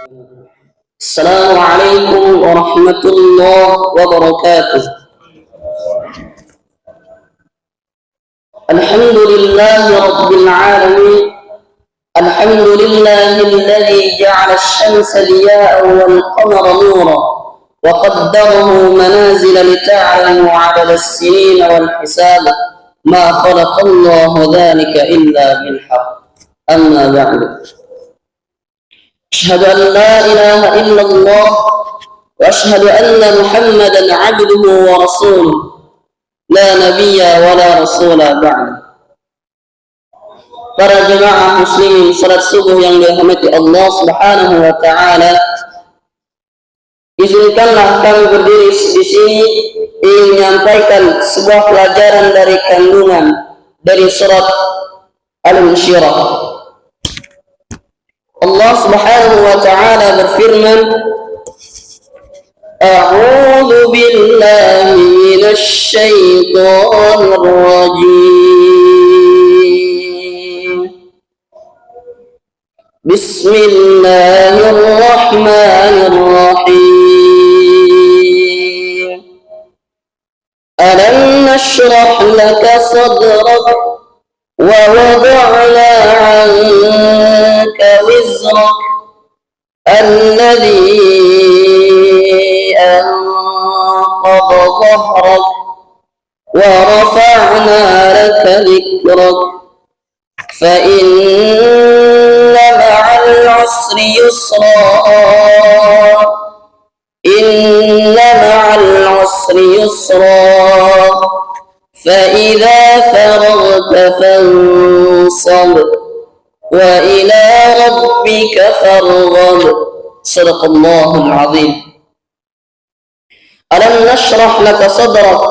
السلام عليكم ورحمة الله وبركاته. الحمد لله رب العالمين. الحمد لله الذي جعل الشمس ضياء والقمر نورا وقدره منازل لتعلموا عدد السنين والحساب ما خلق الله ذلك إلا بالحق. أما بعد، أشهد أن لا إله إلا الله وأشهد أن محمدا عبده ورسوله لا نبي ولا رسول بعد. Para jemaah muslimin, salat subuh yang dirahmati Allah Subhanahu wa taala, izinkanlah kami berdiri di sini ingin menyampaikan sebuah pelajaran dari kandungan dari surat Al-Insyirah. Allah Subhanahu wa taala berfirman, A'udzu billahi minasy syaithanir rajim. Bismillahirrahmanirrahim. Alam nashrah laka sadrak wa wada'na 'anka wizrak alladhi anqadha dhahrak wa rafa'na laka dhikrak fa inna ma'al 'usri yusra inna ma'al 'usri yusra فإذا فرغت فانصب وإلى ربك فارغب. صدق الله العظيم. Alam nashrah laka sadrak,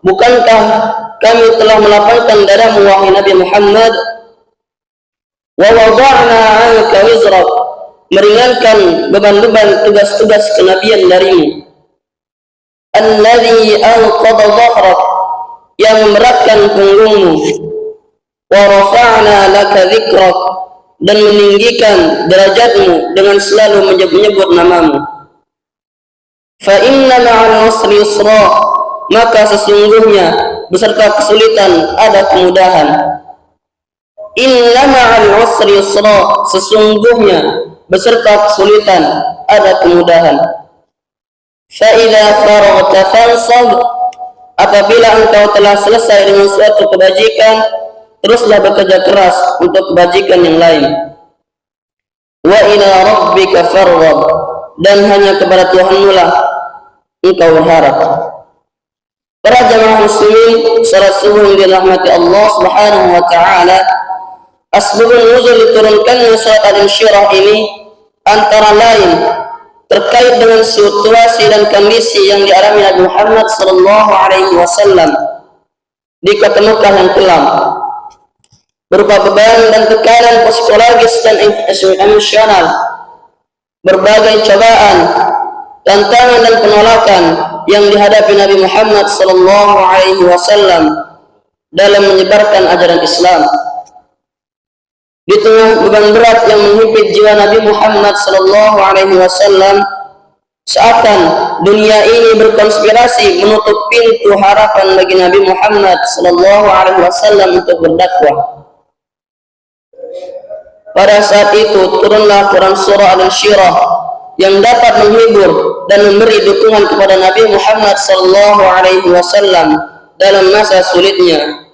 bukankah kami telah melapangkan dadamu wahai Nabi Muhammad, wa wada'na 'anka wizrak, meringankan beban-beban tugas-tugas kenabian darimu, alladzi anqadha dhahrak, yang memberatkan punggungmu, wa rafa'na laka dzikrak, dan meninggikan derajatmu dengan selalu menyebut namamu. Fa inna ma'al 'usri yusra, maka sesungguhnya beserta kesulitan ada kemudahan. Inna ma'al 'usri yusra, sesungguhnya beserta kesulitan ada kemudahan. Fa idza faraghta fansab, apabila engkau telah selesai dengan suatu kebajikan, teruslah bekerja keras untuk kebajikan yang lain. Wa ila rabbika farghab, dan hanya kepada Tuhanmu lah engkau berharap. Para jemaah muslimin, salat subuh yang dirahmati Allah Subhanahu wa taala, asbabun nuzul diturunkannya surat Al-Insyirah ini antara lain terkait dengan situasi dan kondisi yang dialami Nabi Muhammad sallallahu alaihi wasallam di kota Mekah yang kelam, berupa beban dan tekanan psikologis dan emosional, berbagai cobaan, tantangan dan penolakan yang dihadapi Nabi Muhammad sallallahu alaihi wasallam dalam menyebarkan ajaran Islam. Di tengah beban berat yang menghimpit jiwa Nabi Muhammad sallallahu alaihi wasallam, seakan dunia ini berkonspirasi menutup pintu harapan bagi Nabi Muhammad sallallahu alaihi wasallam untuk berdakwah. Pada saat itu turunlah Quran surah Al-Insyirah yang dapat menghibur dan memberi dukungan kepada Nabi Muhammad sallallahu alaihi wasallam dalam masa sulitnya,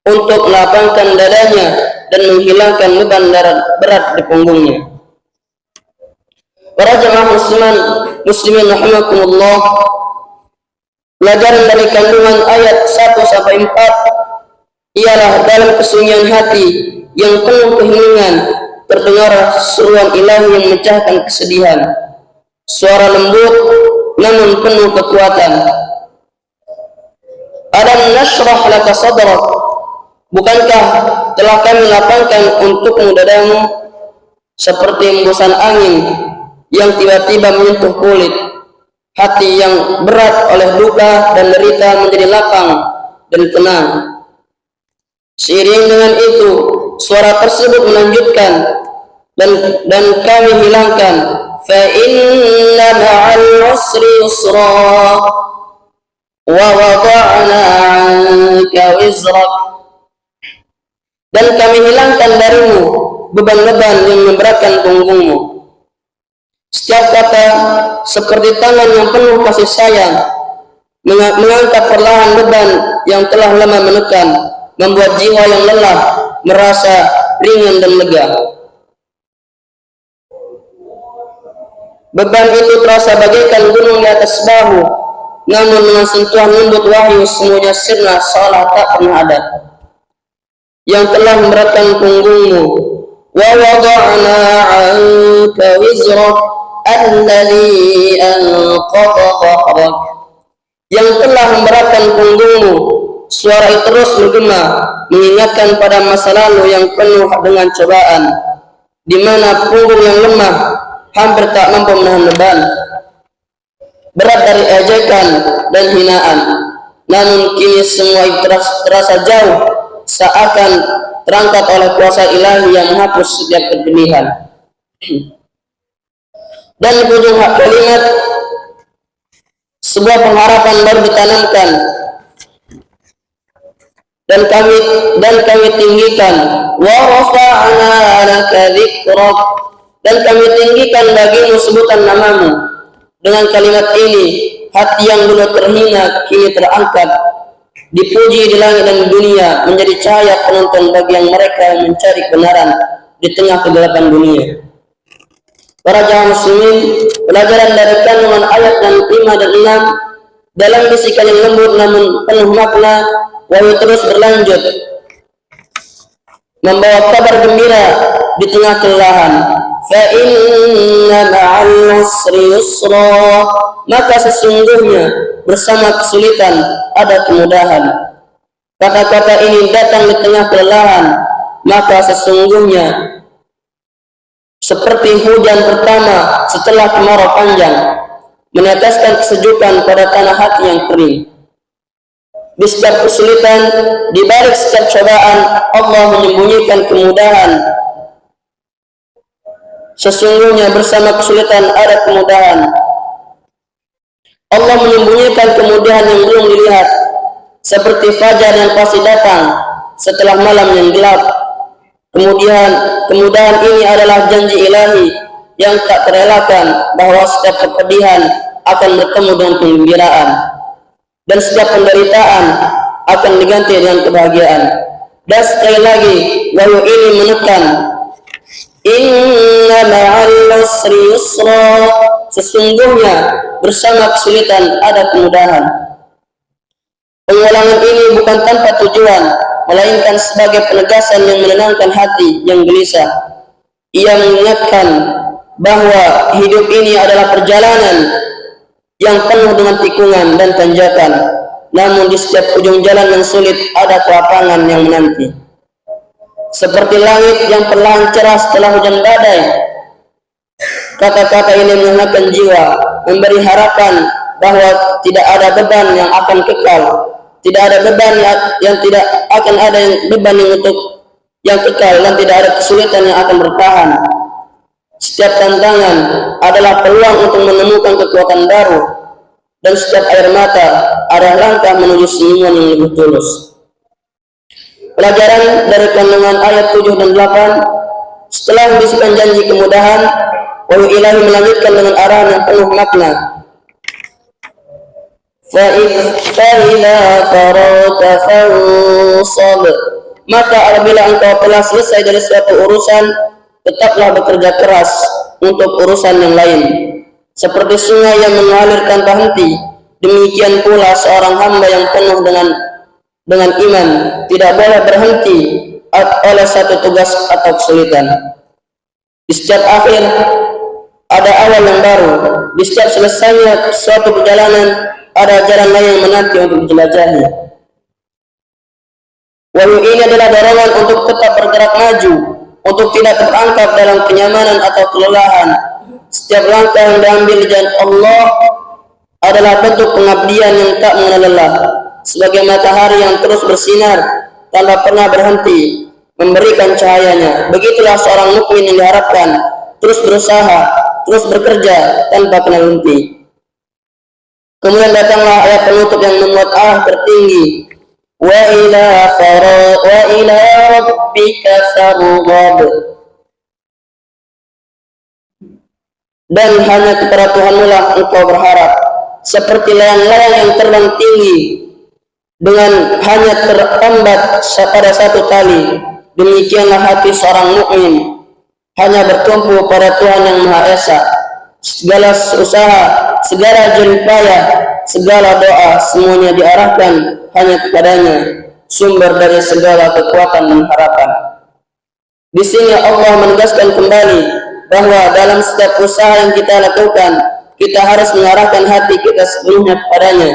untuk melapangkan dadanya dan menghilangkan beban berat di punggungnya. Para jemaah muslimin rahimakumullah, pelajaran dari kandungan ayat 1-4 ialah dalam kesunyian hati yang penuh keheningan terdengar seruan ilahi yang memecahkan kesedihan. Suara lembut namun penuh kekuatan. Alam nashrah laka sadrak, bukankah telah kami lapangkan untukmu dadamu seperti hembusan angin yang tiba-tiba menyentuh kulit. Hati yang berat oleh duka dan derita menjadi lapang dan tenang. Seiring dengan itu, suara tersebut melanjutkan, dan kami hilangkan fa inna ma'al usri yusra wa wada'na 'anka wizrak, dan kami hilangkan darimu beban-beban yang memberatkan punggungmu. Setiap kata seperti tangan yang penuh kasih sayang mengangkat perlahan beban yang telah lama menekan, membuat jiwa yang lelah merasa ringan dan lega. Beban itu terasa bagaikan gunung di atas bahu, namun dengan sentuhan lembut wahyu semuanya sirna seolah tak pernah ada. Yang telah memberatkan punggungmu, wa wada'na 'anka wizrak alladhi anqadha dhahrak, yang telah memberatkan punggungmu. Suara itu terus bergema mengingatkan pada masa lalu yang penuh dengan cobaan, di mana punggung yang lemah hampir tak mampu menahan beban berat dari ejekan dan hinaan. Namun kini semua itu terasa jauh, seakan terangkat oleh kuasa ilahi yang menghapus setiap kepedihan. Dan di ujung kalimat sebuah pengharapan baru ditanamkan, dan kami tinggikan wa rafa'na laka dzikrak, dan kami tinggikan bagimu sebutan namamu. Dengan kalimat ini hati yang dulu terhina kini terangkat, dipuji di langit dan di dunia, menjadi cahaya penonton bagi yang mereka yang mencari kebenaran di tengah kegelapan dunia. Para jamaah muslimin, pelajaran dari kandungan ayat dan 5 dan 6 dalam bisikan yang lembut namun penuh makna, wahyu terus berlanjut membawa kabar gembira di tengah kelelahan. Fa inna ma'al usri yusra, maka sesungguhnya bersama kesulitan ada kemudahan. Kata-kata ini datang di tengah kelelahan, maka sesungguhnya seperti hujan pertama setelah kemarau panjang, meneteskan kesejukan pada tanah hati yang kering. Di setiap kesulitan, di balik setiap cobaan, Allah menyembunyikan kemudahan. Sesungguhnya bersama kesulitan ada kemudahan. Allah menyembunyikan kemudahan yang belum dilihat, seperti fajar yang pasti datang setelah malam yang gelap. Kemudahan ini adalah janji ilahi yang tak terelakkan, bahwa setiap kepedihan akan bertemu dengan kegembiraan, dan setiap penderitaan akan diganti dengan kebahagiaan. Dan sekali lagi wahyu ini menekan, inna ma'al usri yusra, sesungguhnya bersama kesulitan ada kemudahan. Pengulangan ini bukan tanpa tujuan, melainkan sebagai penegasan yang menenangkan hati yang gelisah. Ia mengingatkan bahwa hidup ini adalah perjalanan yang penuh dengan tikungan dan tanjakan, namun di setiap ujung jalan yang sulit ada kelapangan yang menanti. Seperti langit yang perlahan cerah setelah hujan badai, kata-kata ini menghangatkan jiwa, memberi harapan bahwa tidak ada beban yang akan kekal, tidak ada beban yang tidak akan ada beban yang kekal, dan tidak ada kesulitan yang akan bertahan. Setiap tantangan adalah peluang untuk menemukan kekuatan baru, dan setiap air mata adalah langkah menuju senyuman yang lebih tulus. Pelajaran dari kandungan ayat 7 dan 8, setelah bisikan janji kemudahan, wahyu ilahi melanjutkan dengan arahan yang penuh makna. فَإِذَا فَرَغْتَ فَانصَبْ, maka apabila engkau telah selesai dari suatu urusan, tetaplah bekerja keras untuk urusan yang lain. Seperti sungai yang mengalir tanpa henti, demikian pula seorang hamba yang penuh dengan iman tidak boleh berhenti oleh satu tugas atau kesulitan. Di setiap akhir ada awal yang baru. Di setiap selesainya suatu perjalanan ada jalan lain yang menanti untuk dijelajahi. Wahyu ini adalah dorongan untuk tetap bergerak maju, untuk tidak terperangkap dalam kenyamanan atau kelelahan. Setiap langkah yang diambil di jalan Allah adalah bentuk pengabdian yang tak mengenal lelah, sebagai matahari yang terus bersinar tanpa pernah berhenti. memberikan cahayanya. Begitulah seorang mukmin yang diharapkan, terus berusaha, terus bekerja tanpa kenal henti. Kemudian datanglah ayat penutup yang memuat tertinggi. Wa ila rabbika farghab. Dan hanya kepada Tuhanmu lah engkau berharap, seperti layang-layang yang terbang tinggi dengan hanya terambat pada satu tali. Demikianlah hati seorang mukmin, hanya bertumpu pada Tuhan yang Maha Esa. Segala usaha, segala jerih payah, segala doa, semuanya diarahkan hanya kepadanya, sumber dari segala kekuatan dan harapan. Di sini Allah menegaskan kembali bahwa dalam setiap usaha yang kita lakukan, kita harus mengarahkan hati kita sepenuhnya kepadanya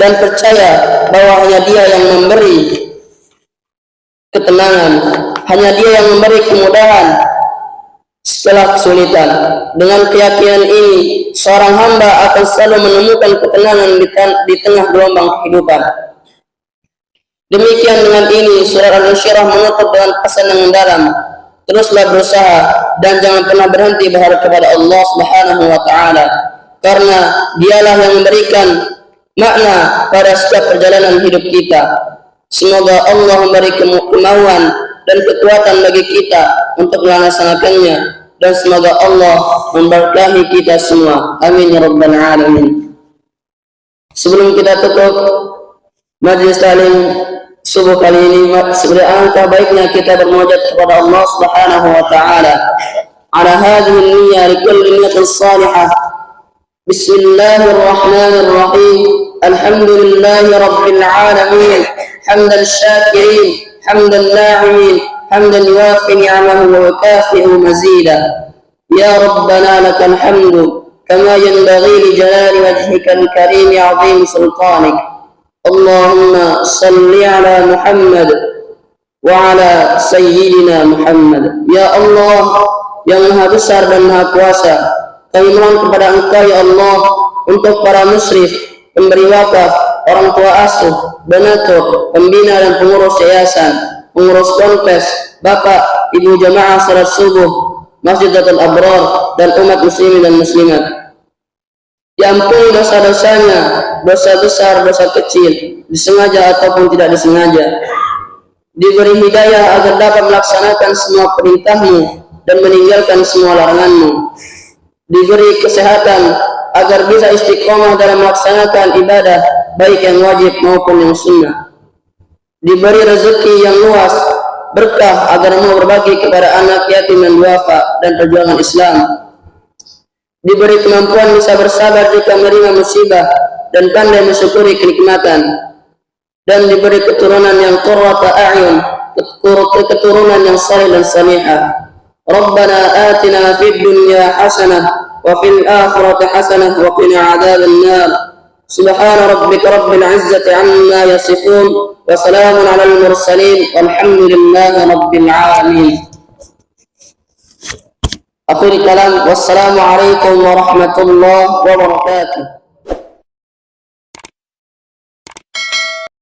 dan percaya bahwa hanya Dia yang memberi ketenangan, hanya Dia yang memberi kemudahan setelah kesulitan. Dengan keyakinan ini, seorang hamba akan selalu menemukan ketenangan di tengah gelombang kehidupan. Demikian dengan ini, surat Al-Insyirah menutup dengan pesan yang mendalam. Teruslah berusaha dan jangan pernah berhenti berharap kepada Allah Subhanahu wa Ta'ala, karena Dialah yang memberikan makna pada setiap perjalanan hidup kita. Semoga Allah memberi kemauan dan kekuatan bagi kita untuk melaksanakannya, dan semoga Allah memberkahi kita semua. Amin ya rabbal alamin. Sebelum kita tutup majlis taklim subuh kali ini, sebagai alangkah baiknya kita bermunajat kepada Allah Subhanahu wa Ta'ala ala hadhihi an-niyyah li kulli niyyatin salihah. Bismillahirrahmanirrahim. Alhamdulillahi rabbil alamin, hamdan syakirin, hamdan na'imin, hamdan yuwafi ni'amahu wa yukafi'u mazida. Ya Rabbana lakal hamdu kama yanbaghi li jalali wajhika al-karim 'azim sultanik. Allahumma salli ala Muhammad wa ala sayyidina Muhammad. Ya Allah yang maha besar dan maha kuasa, kami mohon kepada Engkau ya Allah untuk para musyrif, pemberi wakaf, orang tua asuh, donatur, pembina dan pengurus yayasan, pengurus ponpes, bapak, ibu jamaah salat subuh, Masjidatul Abrar, dan umat muslimin dan muslimat. Diampuni dosa-dosanya, dosa besar, dosa kecil, disengaja ataupun tidak disengaja. Diberi hidayah agar dapat melaksanakan semua perintah-Mu dan meninggalkan semua larangan-Mu. Diberi kesehatan agar bisa istiqomah dalam melaksanakan ibadah, baik yang wajib maupun yang sunnah. Diberi rezeki yang luas, berkah agar mau berbagi kepada anak yatim dan duafa dan perjuangan Islam. Diberi kemampuan bisa bersabar jika menerima musibah dan pandai mensyukuri kenikmatan, dan diberi keturunan yang qurrata a'yun, keturunan yang saleh dan salihah. Rabbana atina fid dunya hasanah wa fil akhirati hasanah wa qina adzaban nar. Subhana rabbika rabbil izzati amma yasifun wa salamun alal mursalin walhamdulillahi rabbil alamin. Akhir kalam, wassalamu alaikum warahmatullahi wabarakatuh.